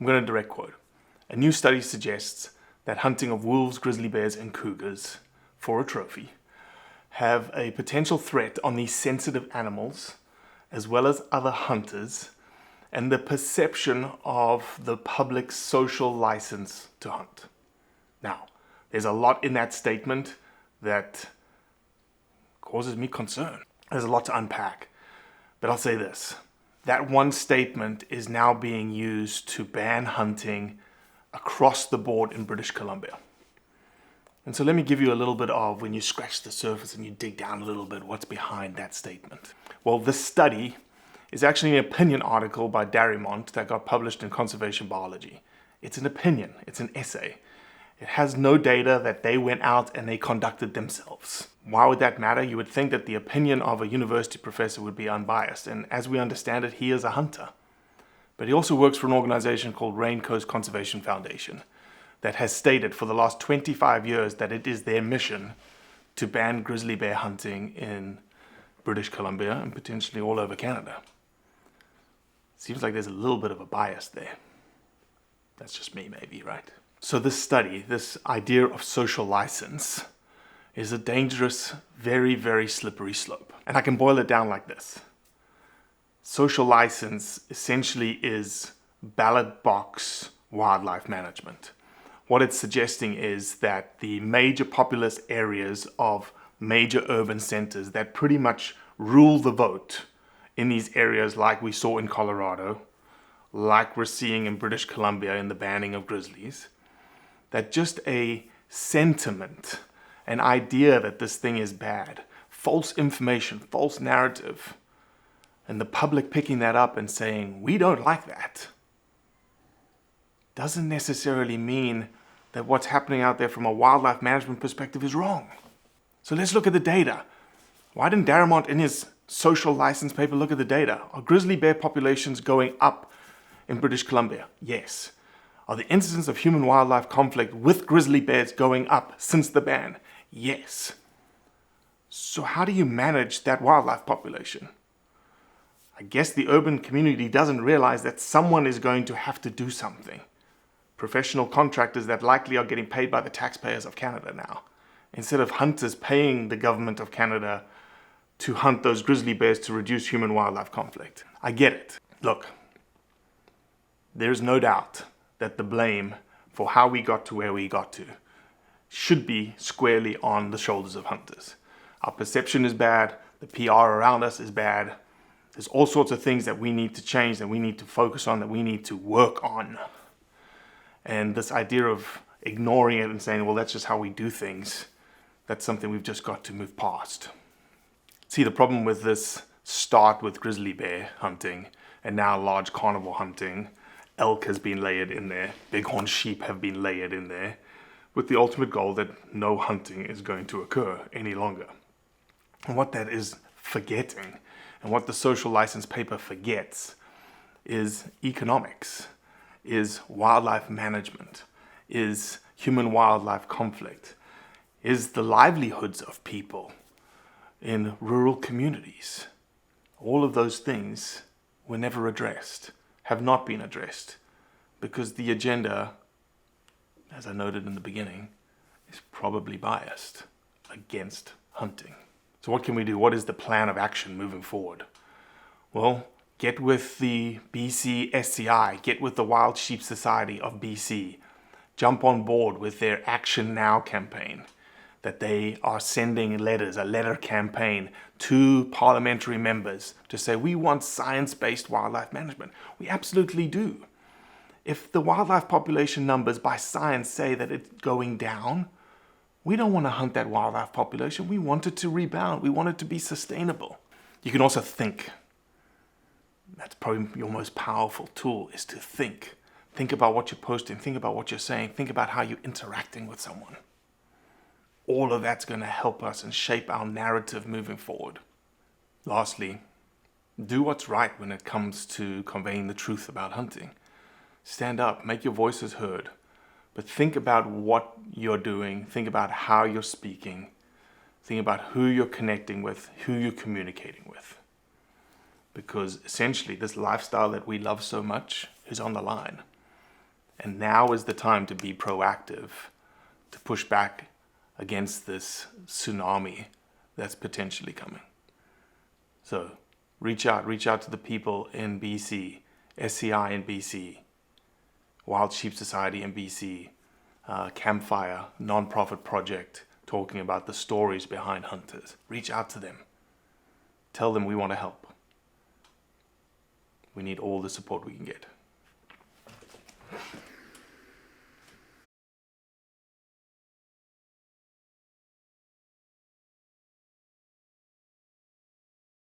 I'm going to direct quote. A new study suggests that hunting of wolves, grizzly bears, and cougars for a trophy have a potential threat on these sensitive animals, as well as other hunters, and the perception of the public's social license to hunt. Now, there's a lot in that statement that causes me concern. There's a lot to unpack, but I'll say this. That one statement is now being used to ban hunting across the board in British Columbia. And so let me give you a little bit of, when you scratch the surface and you dig down a little bit, what's behind that statement. Well, this study is actually an opinion article by Darrimont that got published in Conservation Biology. It's an opinion, it's an essay. It has no data that they went out and they conducted themselves. Why would that matter? You would think that the opinion of a university professor would be unbiased, and as we understand it, he is a hunter. But he also works for an organization called Raincoast Conservation Foundation that has stated for the last 25 years that it is their mission to ban grizzly bear hunting in British Columbia and potentially all over Canada. Seems like there's a little bit of a bias there. That's just me maybe, right? So this study, this idea of social license, is a dangerous, very, very slippery slope. And I can boil it down like this. Social license essentially is ballot box wildlife management. What it's suggesting is that the major populous areas of major urban centers that pretty much rule the vote in these areas, like we saw in Colorado, like we're seeing in British Columbia in the banning of grizzlies, that just a sentiment, an idea that this thing is bad, false information, false narrative, and the public picking that up and saying, we don't like that, doesn't necessarily mean that what's happening out there from a wildlife management perspective is wrong. So let's look at the data. Why didn't Darrimont in his social license paper look at the data? Are grizzly bear populations going up in British Columbia? Yes. Are the incidents of human-wildlife conflict with grizzly bears going up since the ban? Yes. So how do you manage that wildlife population? I guess the urban community doesn't realize that someone is going to have to do something. Professional contractors that likely are getting paid by the taxpayers of Canada now, instead of hunters paying the government of Canada to hunt those grizzly bears to reduce human-wildlife conflict. I get it. Look, there's no doubt that the blame for how we got to where we got to should be squarely on the shoulders of hunters. Our perception is bad, the PR around us is bad. There's all sorts of things that we need to change, that we need to focus on, that we need to work on. And this idea of ignoring it and saying, well, that's just how we do things, that's something we've just got to move past. See, the problem with this start with grizzly bear hunting and now large carnivore hunting, elk has been layered in there, bighorn sheep have been layered in there, with the ultimate goal that no hunting is going to occur any longer. And what that is forgetting, and what the social license paper forgets, is economics, is wildlife management, is human-wildlife conflict, is the livelihoods of people in rural communities. All of those things were never addressed, have not been addressed, because the agenda, as I noted in the beginning, is probably biased against hunting. So what can we do? What is the plan of action moving forward? Well, get with the BC SCI, get with the Wild Sheep Society of BC, jump on board with their Action Now campaign, that they are sending letters, a letter campaign to parliamentary members to say, we want science-based wildlife management. We absolutely do. If the wildlife population numbers by science say that it's going down, we don't want to hunt that wildlife population. We want it to rebound. We want it to be sustainable. You can also think. That's probably your most powerful tool, is to think. Think about what you're posting. Think about what you're saying. Think about how you're interacting with someone. All of that's going to help us and shape our narrative moving forward. Lastly, do what's right when it comes to conveying the truth about hunting. Stand up, make your voices heard, but think about what you're doing. Think about how you're speaking. Think about who you're connecting with, who you're communicating with. Because essentially this lifestyle that we love so much is on the line. And now is the time to be proactive, to push back against this tsunami that's potentially coming. So reach out to the people in BC, SCI in BC, Wild Sheep Society in BC, Campfire, non-profit project talking about the stories behind hunters. Reach out to them. Tell them we want to help. We need all the support we can get.